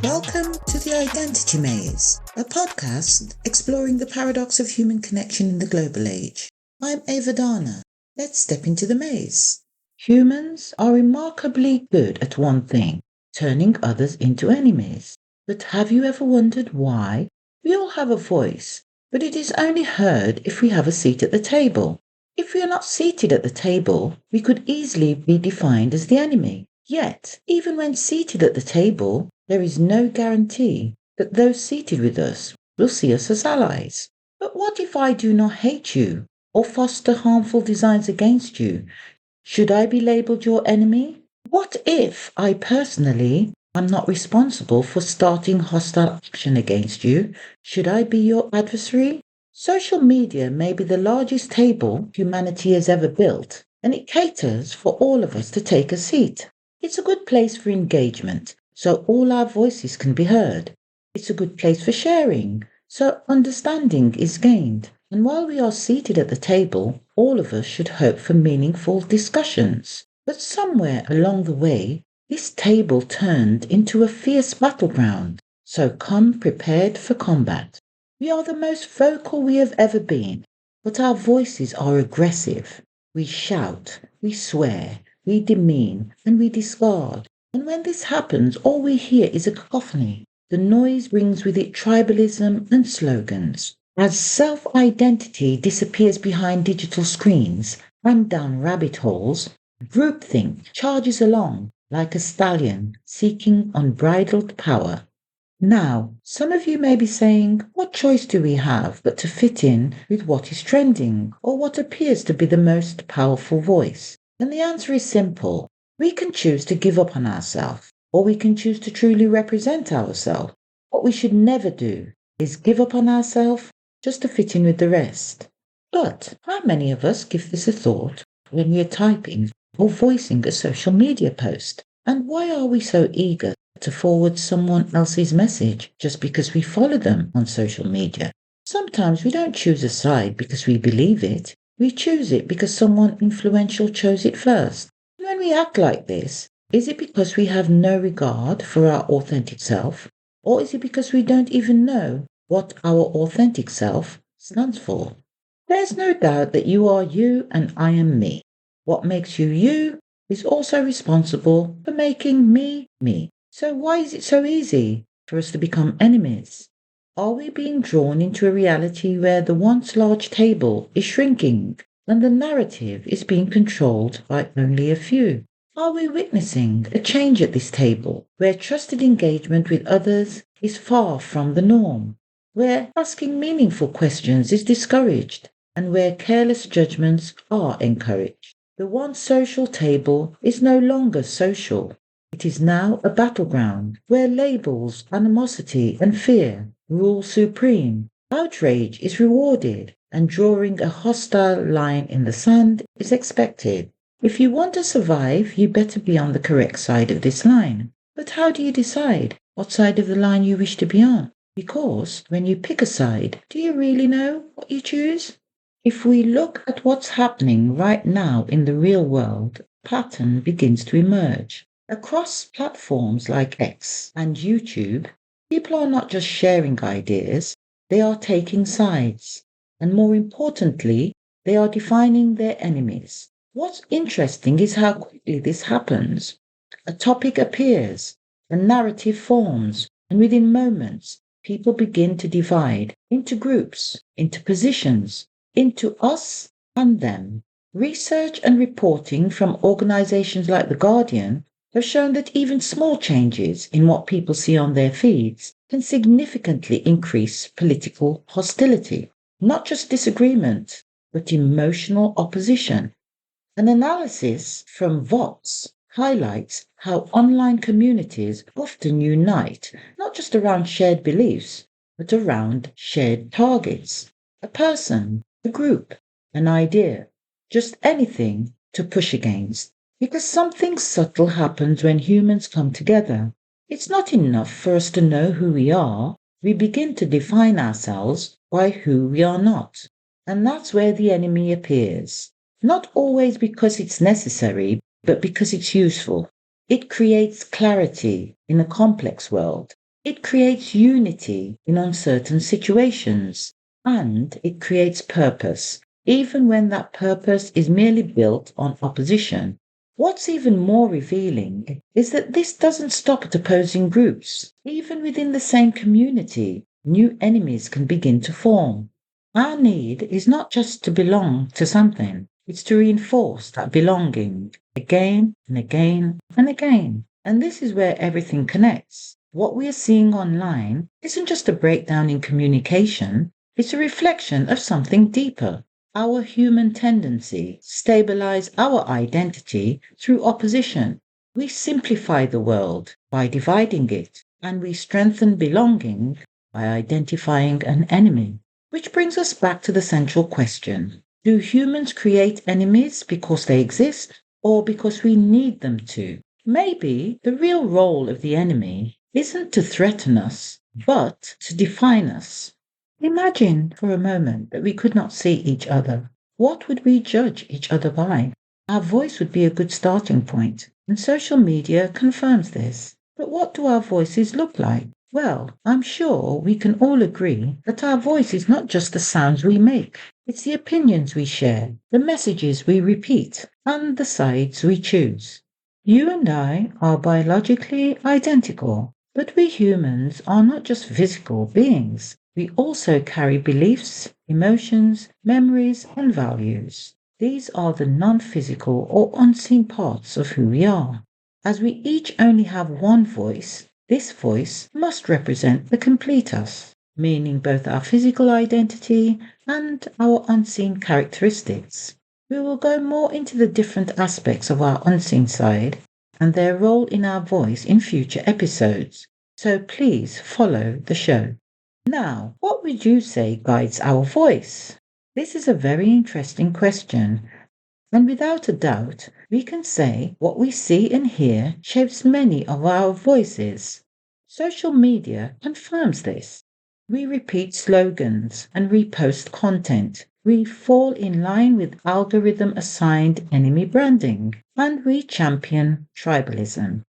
Welcome to The Identity Maze, a podcast exploring the paradox of human connection in the global age. I'm Ava Dana. Let's step into the maze. Humans are remarkably good at one thing, turning others into enemies. But have you ever wondered why? We all have a voice, but it is only heard if we have a seat at the table. If we are not seated at the table, we could easily be defined as the enemy. Yet, even when seated at the table, there is no guarantee that those seated with us will see us as allies. But what if I do not hate you or foster harmful designs against you? Should I be labeled your enemy? What if I personally am not responsible for starting hostile action against you? Should I be your adversary? Social media may be the largest table humanity has ever built, and it caters for all of us to take a seat. It's a good place for engagement, so all our voices can be heard. It's a good place for sharing, so understanding is gained. And while we are seated at the table, all of us should hope for meaningful discussions. But somewhere along the way, this table turned into a fierce battleground. So come prepared for combat. We are the most vocal we have ever been, but our voices are aggressive. We shout, we swear, we demean, and we discard. And when this happens, all we hear is a cacophony. The noise brings with it tribalism and slogans. As self-identity disappears behind digital screens and down rabbit holes, groupthink charges along like a stallion seeking unbridled power. Now, some of you may be saying, what choice do we have but to fit in with what is trending or what appears to be the most powerful voice? And the answer is simple. We can choose to give up on ourselves, or we can choose to truly represent ourselves. What we should never do is give up on ourselves just to fit in with the rest. But how many of us give this a thought when we are typing or voicing a social media post? And why are we so eager to forward someone else's message just because we follow them on social media? Sometimes we don't choose a side because we believe it. We choose it because someone influential chose it first. When we act like this, is it because we have no regard for our authentic self? Or is it because we don't even know what our authentic self stands for? There's no doubt that you are you and I am me. What makes you you is also responsible for making me me. So why is it so easy for us to become enemies? Are we being drawn into a reality where the once large table is shrinking and the narrative is being controlled by only a few? Are we witnessing a change at this table where trusted engagement with others is far from the norm, where asking meaningful questions is discouraged, and where careless judgments are encouraged? The once social table is no longer social. It is now a battleground where labels, animosity, and fear rule supreme. Outrage is rewarded, and drawing a hostile line in the sand is expected. If you want to survive, you better be on the correct side of this line. But how do you decide what side of the line you wish to be on? Because when you pick a side, do you really know what you choose? If we look at what's happening right now in the real world, a pattern begins to emerge. Across platforms like X and YouTube, people are not just sharing ideas, they are taking sides. And more importantly, they are defining their enemies. What's interesting is how quickly this happens. A topic appears, a narrative forms, and within moments, people begin to divide into groups, into positions, into us and them. Research and reporting from organizations like The Guardian have shown that even small changes in what people see on their feeds can significantly increase political hostility. Not just disagreement, but emotional opposition. An analysis from Vox highlights how online communities often unite not just around shared beliefs, but around shared targets. A person, a group, an idea, just anything to push against. Because something subtle happens when humans come together. It's not enough for us to know who we are. We begin to define ourselves by who we are not. And that's where the enemy appears. Not always because it's necessary, but because it's useful. It creates clarity in a complex world. It creates unity in uncertain situations, and it creates purpose, even when that purpose is merely built on opposition. What's even more revealing is that this doesn't stop at opposing groups. Even within the same community, new enemies can begin to form. Our need is not just to belong to something, it's to reinforce that belonging again and again and again. And this is where everything connects. What we are seeing online isn't just a breakdown in communication, it's a reflection of something deeper. Our human tendency to stabilize our identity through opposition. We simplify the world by dividing it, and we strengthen belonging by identifying an enemy. Which brings us back to the central question. Do humans create enemies because they exist or because we need them to? Maybe the real role of the enemy isn't to threaten us, but to define us. Imagine for a moment that we could not see each other. What would we judge each other by? Our voice would be a good starting point, and social media confirms this. But what do our voices look like? Well, I'm sure we can all agree that our voice is not just the sounds we make. It's the opinions we share, the messages we repeat, and the sides we choose. You and I are biologically identical, but we humans are not just physical beings. We also carry beliefs, emotions, memories, and values. These are the non-physical or unseen parts of who we are. As we each only have one voice, this voice must represent the complete us, meaning both our physical identity and our unseen characteristics. We will go more into the different aspects of our unseen side and their role in our voice in future episodes, so please follow the show. Now, what would you say guides our voice? This is a very interesting question, and without a doubt, we can say what we see and hear shapes many of our voices. Social media confirms this. We repeat slogans and repost content. We fall in line with algorithm assigned enemy branding, and we champion tribalism.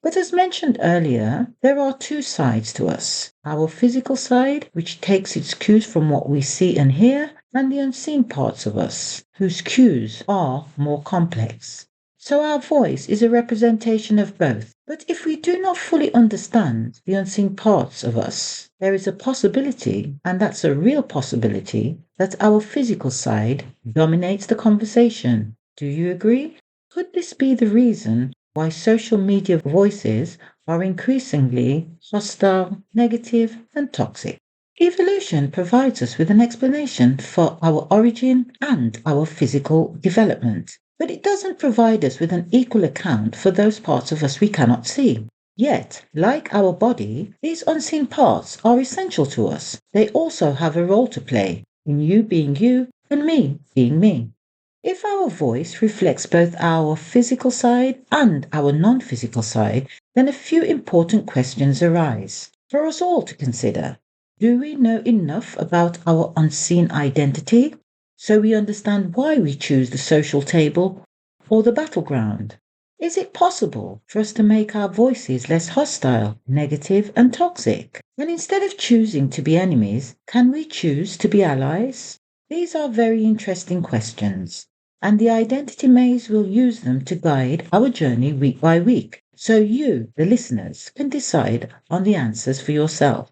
But as mentioned earlier, there are two sides to us. Our physical side, which takes its cues from what we see and hear, and the unseen parts of us, whose cues are more complex. So our voice is a representation of both. But if we do not fully understand the unseen parts of us, there is a possibility, and that's a real possibility, that our physical side dominates the conversation. Do you agree? Could this be the reason why social media voices are increasingly hostile, negative, and toxic? Evolution provides us with an explanation for our origin and our physical development, but it doesn't provide us with an equal account for those parts of us we cannot see. Yet, like our body, these unseen parts are essential to us. They also have a role to play in you being you and me being me. If our voice reflects both our physical side and our non-physical side, then a few important questions arise for us all to consider. Do we know enough about our unseen identity so we understand why we choose the social table or the battleground? Is it possible for us to make our voices less hostile, negative, and toxic? And instead of choosing to be enemies, can we choose to be allies? These are very interesting questions, and the Identity Maze will use them to guide our journey week by week, so you, the listeners, can decide on the answers for yourself.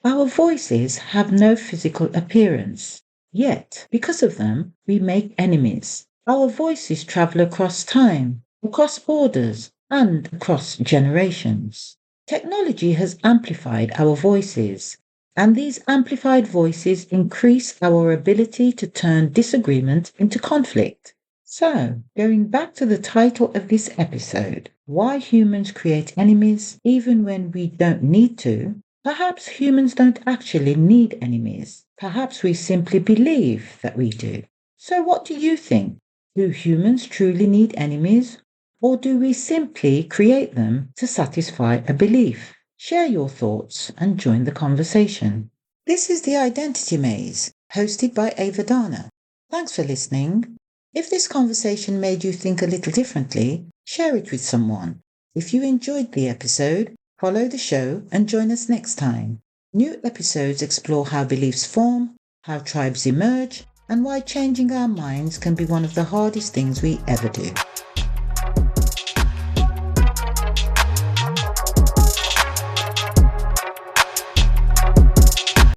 Our voices have no physical appearance, yet, because of them, we make enemies. Our voices travel across time, across borders, and across generations. Technology has amplified our voices, and these amplified voices increase our ability to turn disagreement into conflict. So, going back to the title of this episode, Why Humans Create Enemies Even When We Don't Need to, perhaps humans don't actually need enemies. Perhaps we simply believe that we do. So, what do you think? Do humans truly need enemies, or do we simply create them to satisfy a belief? Share your thoughts and join the conversation. This is the Identity Maze, hosted by Ava Dana. Thanks for listening. If this conversation made you think a little differently, share it with someone. If you enjoyed the episode, Follow the show and join us next time. New episodes explore how beliefs form, how tribes emerge, and why changing our minds can be one of the hardest things we ever do.